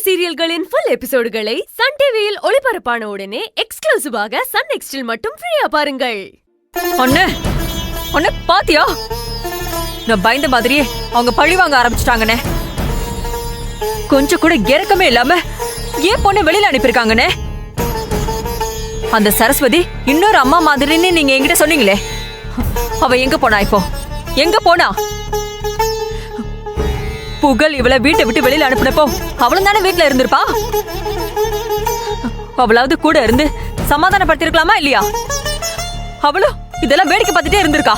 சீரியல்களின் full எபிசோடுகளை Sun டிவியில் ஒளிபரப்பான உடனே எக்ஸ்க்ளூசிவாக சன் நெக்ஸ்டில் மட்டும் ஃப்ரீயா பாருங்கள். ஒண்ணு பாத்தியா? நான் பயந்த மாதிரியே அவங்க பழி வாங்க ஆரம்பிச்சிட்டாங்கண்ணே. கொஞ்சம் கூட இறக்கமே இல்லாம ஏன் பொண்ணு வெளியில அனுப்பியிருக்காங்கண்ணே. அந்த சரஸ்வதி இன்னொரு அம்மா மாதிரின்னு நீங்க என்கிட்ட சொன்னீங்களே, அவ எங்க போனா? இப்போ எங்க போனா? புகழ் இவளை வீட்டை விட்டு வெளியில அனுப்பினப்போ அவளும் தானே வீட்டுல இருந்திருப்பா. அவளாவது கூட இருந்து சமாதானப்படுத்திருக்கலாமா இல்லையா? அவளும் இதெல்லாம் வேடிக்கை பார்த்துட்டே இருந்திருக்கா.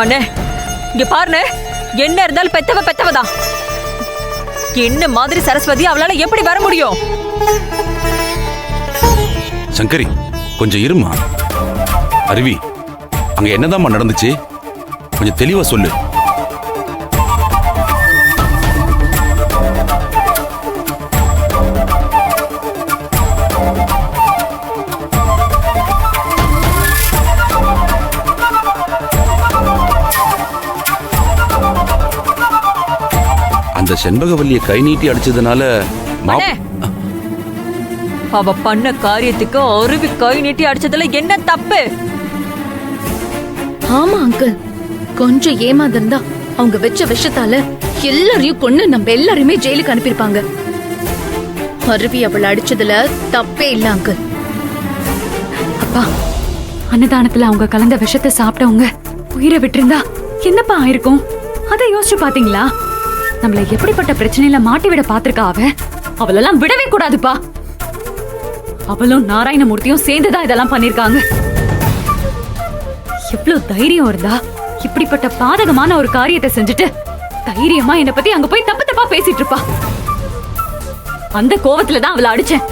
அண்ணே இங்க பாருண்ணே, என்ன இருந்தாலும் பெத்தவதான். என்ன மாதிரி சரஸ்வதி அவளால எப்படி வர முடியும்? சங்கரி கொஞ்சம் இருமா. அருவி, அங்க என்னதான் நடந்துச்சு? கொஞ்சம் தெளிவா சொல்லு. அந்த செண்பகவல்லிய கை நீட்டி அடிச்சதுனால அவ பண்ண காரியத்துக்கு அருவி கை நீட்டி அடிச்சதுல என்ன தப்பு? ஆமா அங்கிள், கொஞ்சம் ஏமாந்திருந்தா அவங்க வச்ச விஷத்தால எல்லாரையும் கொண்டு நம்ம எல்லாருமே ஜெயிலுக்கு அனுப்பியிருப்பாங்க. அருவி அவளை அடிச்சதுல தப்பே இல்ல அங்கிள். அப்பா, அன்னதானத்துல அவங்க கலந்த விஷத்தை சாப்பிட்டவங்க உயிரை விட்டிருந்தா என்னப்பா ஆயிருக்கும்? அதை யோசிச்சு பாத்தீங்களா? நம்மள எப்படிப்பட்ட பிரச்சனையில மாட்டி விட பாத்திருக்கா அவளெல்லாம் விடவே கூடாதுப்பா. அவளும் நாராயணமூர்த்தியும் சேர்ந்துதான் இதெல்லாம் பண்ணிருக்காங்க. எவ்வளவு தைரியம் இருந்தா இப்படிப்பட்ட பாதகமான ஒரு காரியத்தை செஞ்சுட்டு தைரியமா என்ன பத்தி அங்க போய் தப்பு தப்பா பேசிட்டு இருப்பா. அந்த கோவத்துலதான் அவளை அடிச்சேன்.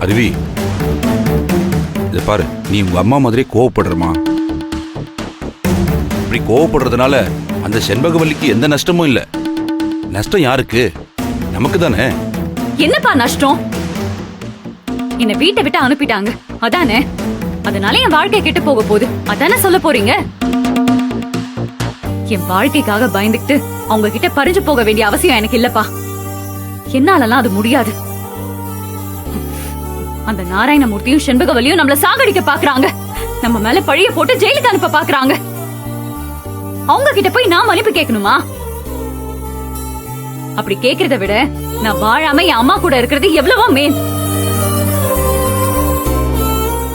அருவி, இத பாரு, நீ உங்க அம்மா மாதிரி கோவப்படுறமா? இப்படி கோவப்படுறதுனால அந்த செண்பகவல்லிக்கு எந்த நஷ்டமும் இல்ல. நஷ்டம் யாருக்கு? நமக்கு தானே. என்னப்பா நஷ்டம்? என்ன வீட்டை விட்டு அனுப்பிட்டாங்க அதானே? அதனால என் வாழ்க்கை கெட்டு போக போகுது அதானே சொல்ல போறீங்க? என் வாழ்க்கைக்காக பயந்துட்டு அவங்க கிட்ட பறிஞ்சு போக வேண்டிய அவசியம் எனக்கு இல்லப்பா. என்னாலலாம் அது முடியாது. அந்த நாராயணமூர்த்தியும் செண்பகவல்லியும் நம்மள சாகடிக்க பாக்குறாங்க. நம்ம மேல பழிய போட்டு ஜெயிலுக்கு அனுப்ப பாக்குறாங்க. அவங்க கிட்ட போய் நான் மன்னிப்பு கேட்கணுமா? அப்படி கேக்குறத விட நான் வாழாம என் அம்மா கூட இருக்கிறது எவ்வளவோ மேல்.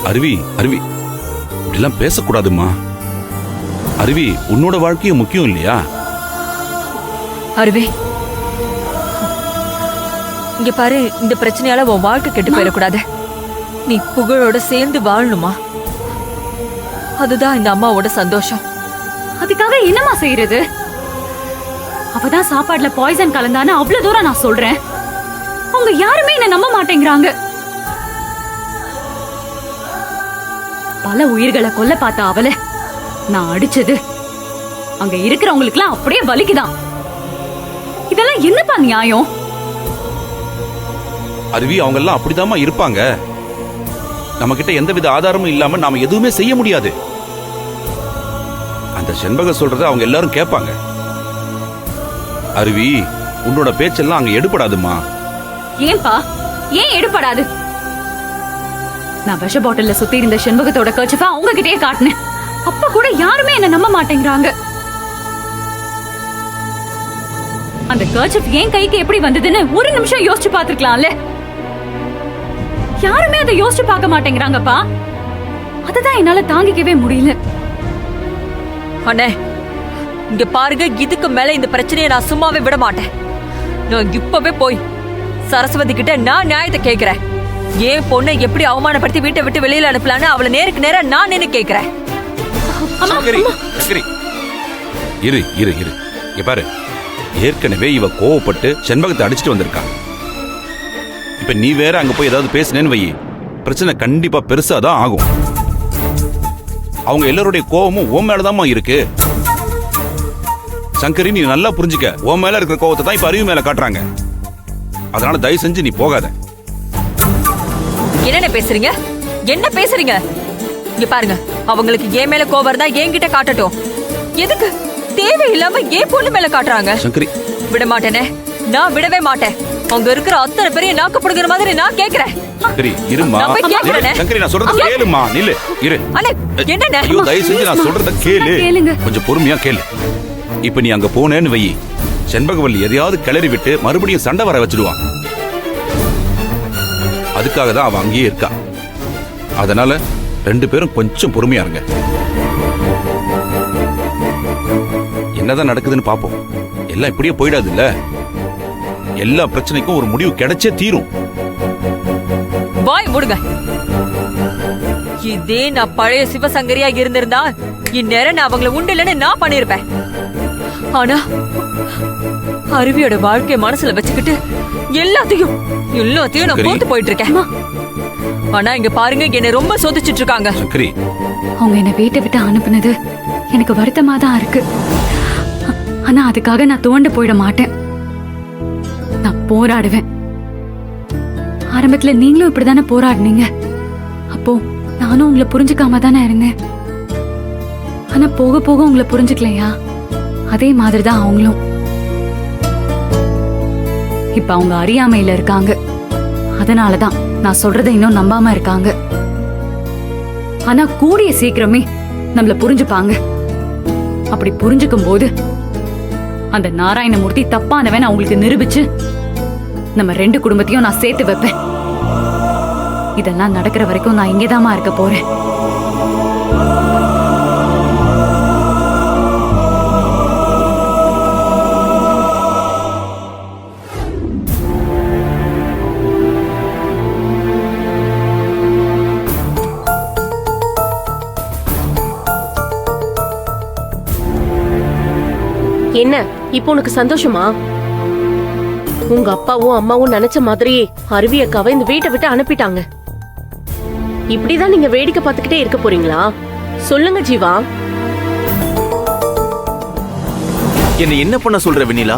அருவி, அருவி, இப்படிலாம் பேசக்கூடாதுமா. அருவி, உன்னோட வாழ்க்கையும் முக்கியம் இல்லையா? அருவி, இங்க பாரு, இந்த பிரச்சனையால உன் வாழ்க்கை கெட்டு போயிடக்கூடாது. நீ புகழோட சேர்ந்து வாழணுமா? அதுதான் இந்த அம்மாவோட சந்தோஷம். அதுக்காக என்னமா செய்யறது? அவதான் சாப்பாடுல பாய்சன் கலந்தான்னு அவ்வளவு தூரம் நான் சொல்றேன். அவங்க யாருமே என்ன நம்ப மாட்டேங்கிறாங்க. பல உயிர்களை கொல்ல பார்த்த அவளை நான் அடிச்சது அங்க இருக்கிறவங்களுக்கு எல்லாம் அப்படியே வலிக்குதான். இதெல்லாம் என்னப்பா நியாயம்? அருவி, அவங்க எல்லாம் அப்படிதாம்மா இருப்பாங்க. நம்ம கிட்ட எந்தவித ஆதாரமும் இல்லாம நாம எதுவுமே செய்ய முடியாது. அந்த செண்பக சொல்றத அவங்க எல்லாரும் கேட்பாங்க. அருவி, உன்னோட பேச்செல்லாம் அங்க எடுபடாதுமா. ஏன்பா, ஏன் எடுபடாது? நான் விஷ பாட்டில்ல சுத்தி இருந்த செண்பகத்தோட கர்ச்சிஃபை அவங்க கிட்டே காட்டினேன். அப்ப கூட யாருமே என்ன நம்ப மாட்டேங்கிறாங்க. அந்த கர்ச்சிஃப் என் கைக்கு எப்படி வந்ததுன்னு ஒரு நிமிஷம் யோசிச்சு பாத்துருக்கலாம்ல. யாருமே அதை யோசிச்சு பார்க்க மாட்டேங்கிறாங்கப்பா. அதுதான் என்னால தாங்கிக்கவே முடியல. அண்ணே இங்க பாருங்க, இதுக்கு மேல இந்த பிரச்சனையை நான் சும்மாவே விட மாட்டேன். நான் இப்பவே போய் சரஸ்வதி கிட்ட நான் நியாயத்தை கேக்குறேன். ஏன் பொண்ணை எப்படி அவமானப்படுத்தி வீட்டை விட்டு வெளியில அனுப்பலான்னு அவளை நேருக்கு நேரா நான் நின்னு கேக்குறேன். இரு இரு இரு, இங்க பாரு, ஏற்கனவே இவ கோவப்பட்டு செண்பகத்தை அடிச்சுட்டு வந்திருக்கா. இப்ப நீ வேற அங்க போய் ஏதாவது பேசினேன்னு வை, பிரச்சனை கண்டிப்பா பெருசாதான் ஆகும். அவங்க எல்லாருடைய கோவமும் உன் மேலதாம்மா இருக்கு. சங்கரி, நீ நல்லா புரிஞ்சுக்க. உன் மேல இருக்கிற கோவத்தை தான் இப்ப அருவி மேல காட்டுறாங்க. அதனால தயவு செஞ்சு நீ போகாத. என்ன பேசுறீங்க? என்ன பேசுறீங்க? இங்க பாருங்க, அவங்களுக்கு ஏன் மேல கோவம் இருந்தா என்கிட்ட காட்டட்டும். எதுக்கு தேவையில்லாம ஏன் பொண்ணு மேல காட்டுறாங்க? சங்கரி, விட மாட்டேனே. நான் விடவே மாட்டேன். அங்க இருக்கிற அத்தனை பெரிய நாக்கு புடுங்குற மாதிரி நான் கேக்குறேன். சங்கரி இருமா. நான் போய் கேக்குறேனே. சங்கரி நான் சொல்றத கேளுமா. நில்லு இரு. அண்ணே என்னண்ணே? ஐயோ தயவு செஞ்சு நான் சொல்றத கேளு. கேளுங்க. கொஞ்சம் பொறுமையா கேளு. இப்ப நீ அங்க போனேன்னு வை, செண்பகவல்லி எதையாவது கிளறி விட்டு மறுபடியும் சண்டை வர வச்சிடுவான். அதுக்காக தான் அவன் அங்கேயே இருக்கா. அதனால 2 பேரும் கொஞ்சம் பொறுமையா இருங்க. என்னதான் நடக்குதுன்னு பாப்போம். எல்லாம் இப்படியே போயிடாது இல்ல. எல்லா பிரச்சனைக்கும் ஒரு முடிவு கிடைச்சே தீரும். வாய் மூடுங்க. இதே நான் பழைய சிவசங்கரியா இருந்திருந்தா இந்நேரம் நான் அவங்களை உண்டு இல்லைன்னு நான் பண்ணிருப்பேன். ஆனா அருவியோட வாழ்க்கைய மனசுல வச்சுக்கிட்டு எல்லாத்தையும் நான் போட்டு போயிட்டு இருக்கேன். ஆனா இங்க பாருங்க, என்ன ரொம்ப சோதிச்சுட்டு இருக்காங்க. சங்கரி அவங்க என்ன வீட்டை விட்டு அனுப்புனது எனக்கு வருத்தமா தான் இருக்கு. ஆனா அதுக்காக நான் துவண்டு போயிட மாட்டேன். நான் போராடுவேன். ஆரம்பத்துல நீங்களும் இப்படிதானே போராடினீங்க. அப்போ நானும் உங்களை புரிஞ்சுக்காம தானே இருந்தேன். ஆனா போக போக உங்களை புரிஞ்சுக்கலையா? அதே மாதிரிதான் அவங்களும். இப்ப அவங்க அறியாமையில இருக்காங்க. அதனாலதான் நான் சொல்றதை இன்னும் நம்பாம இருக்காங்க. ஆனா கூடிய சீக்கிரமே நம்மள புரிஞ்சுப்பாங்க. அப்படி புரிஞ்சுக்கும் போது அந்த நாராயணமூர்த்தி தப்பானவன் அவங்களுக்கு நிரூபிச்சு நம்ம 2 குடும்பத்தையும் நான் சேர்த்து வைப்பேன். இதெல்லாம் நடக்கிற வரைக்கும் நான் இங்கேதாமா இருக்க போறேன். என்ன இப்போ உனக்கு சந்தோஷமா? உங்க அப்பாவும் அம்மாவும் நினைச்ச மாதிரியே அருவி அக்காவை இந்த வீட்டை விட்டு அனுப்பிட்டாங்க. இப்படிதான் நீங்க வேடிக்கை பார்த்துக்கிட்டே இருக்க போறீங்களா? சொல்லுங்க ஜீவா. என்ன என்ன பண்ண சொல்ற வெண்ணிலா?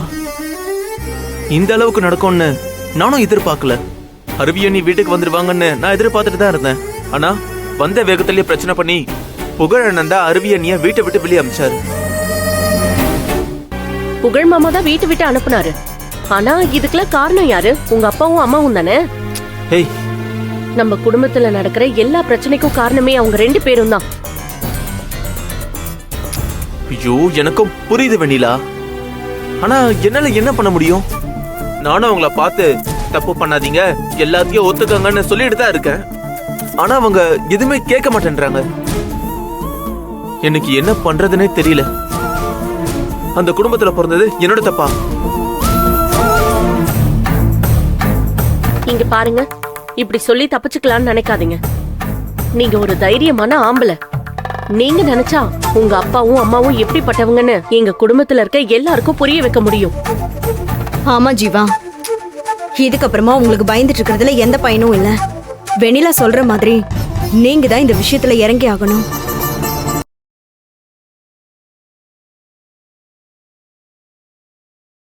இந்த அளவுக்கு நடக்கும்னு நானும் எதிர்பார்க்கல. அருவி அண்ணி வீட்டுக்கு வந்துருவாங்கன்னு நான் எதிர்பார்த்துட்டு தான் இருந்தேன். ஆனா வந்த வேகத்திலேயே பிரச்சனை பண்ணி புகழண்ணன் தான் அருவி அண்ணிய வீட்டை விட்டு வெளியே அமிச்சாரு. புகழ் மாமா தான் வீட்டை விட்டு அனுப்புனாரு. ஆனா இதுக்கெல்லாம் காரணம் யாரு? உங்க அப்பாவும் அம்மாவும் தானே. ஹேய், நம்ம குடும்பத்துல நடக்கிற எல்லா பிரச்சனைக்கும் காரணமே அவங்க 2 பேரும் தான். ஐயோ எனக்கும் புரியுது வெண்ணிலா. ஆனா என்னால என்ன பண்ண முடியும்? நானும் அவங்கள பார்த்து தப்பு பண்ணாதீங்க, எல்லாத்தையும் ஒத்துக்கங்கன்னு சொல்லிட்டு தான் இருக்கேன். ஆனா அவங்க எதுவுமே கேட்க மாட்டேன்றாங்க. எனக்கு என்ன பண்றதுன்னே தெரியல. அந்த குடும்பத்துல பிறந்தது என்னோட தப்பா? இங்க பாருங்க, இப்படி சொல்லி தப்பிச்சுக்கலாம்னு நினைக்காதீங்க. நீங்க ஒரு தைரியமான ஆம்பளை. நீங்க நினைச்சா உங்க அப்பாவும் அம்மாவும் எப்படிப்பட்டவங்கன்னு எங்க குடும்பத்துல இருக்க எல்லாருக்கும் புரிய வைக்க முடியும். ஆமா ஜீவா, இதுக்கப்புறமா உங்களுக்கு பயந்துட்டு இருக்கிறதுல எந்த பயனும் இல்ல. வெண்ணிலா சொல்ற மாதிரி நீங்க தான் இந்த விஷயத்துல இறங்கி ஆகணும்.